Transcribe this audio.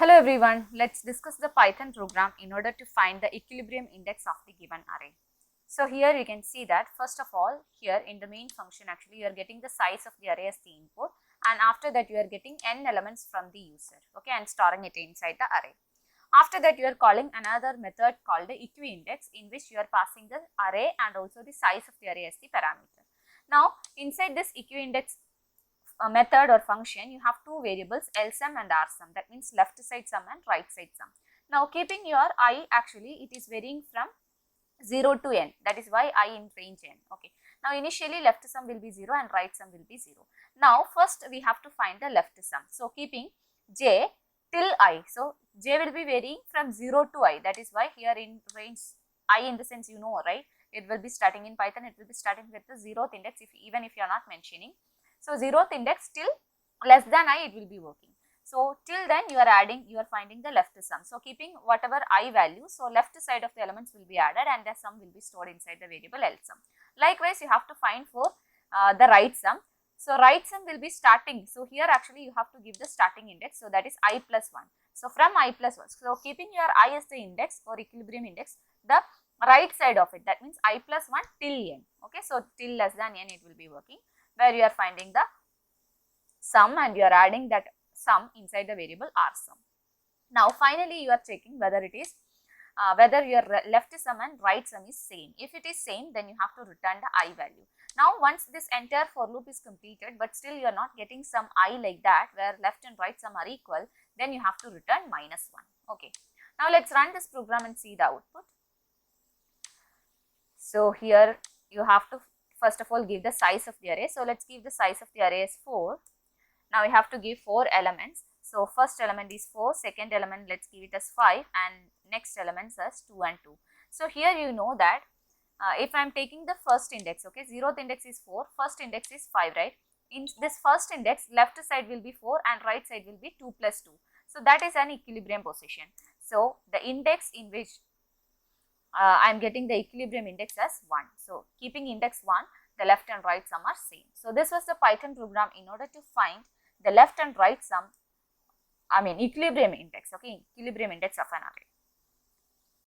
Hello everyone, let's discuss the Python program in order to find the equilibrium index of the given array. So here you can see that first of all here in the main function actually you are getting the size of the array as the input, and after that you are getting n elements from the user, okay, and storing it inside the array. After that you are calling another method called the equi-index, in which you are passing the array and also the size of the array as the parameter. Now inside this equi-index method or function, you have two variables, LSUM and RSUM, that means left side sum and right side sum. Now keeping your I, actually it is varying from 0 to n, that is why I in range n, okay. Now initially left sum will be 0 and right sum will be 0. Now first we have to find the left sum, so keeping j till I, so j will be varying from 0 to I, that is why here in range I, in the sense you know, right, it will be starting in Python, it will be starting with the 0th index, even if you are not mentioning. So 0th index till less than I it will be working. So till then you are adding, you are finding the left sum. So keeping whatever I value, so left side of the elements will be added and the sum will be stored inside the variable LSUM. Likewise you have to find for the right sum. So right sum will be starting, so here actually you have to give the starting index, so that is I plus 1. So from I plus 1, so keeping your I as the index or equilibrium index, the right side of it, that means I plus 1 till n, okay. So till less than n it will be working, where you are finding the sum and you are adding that sum inside the variable RSUM. Now finally you are checking whether it is whether your left sum and right sum is same. If it is same, then you have to return the I value. Now once this entire for loop is completed, but still you are not getting some I like that, where left and right sum are equal, then you have to return -1, okay. Now let's run this program and see the output. So here you have to first of all give the size of the array. So let's give the size of the array as 4. Now we have to give 4 elements. So first element is 4, second element let's give it as 5, and next elements as 2 and 2. So here you know that if I am taking the first index, okay, 0th index is 4, first index is 5, right? In this first index, left side will be 4 and right side will be 2 plus 2. So that is an equilibrium position. So the index in which I am getting the equilibrium index as 1. So keeping index 1, the left and right sum are same. So this was the Python program in order to find the left and right sum, equilibrium index, okay, equilibrium index of an array.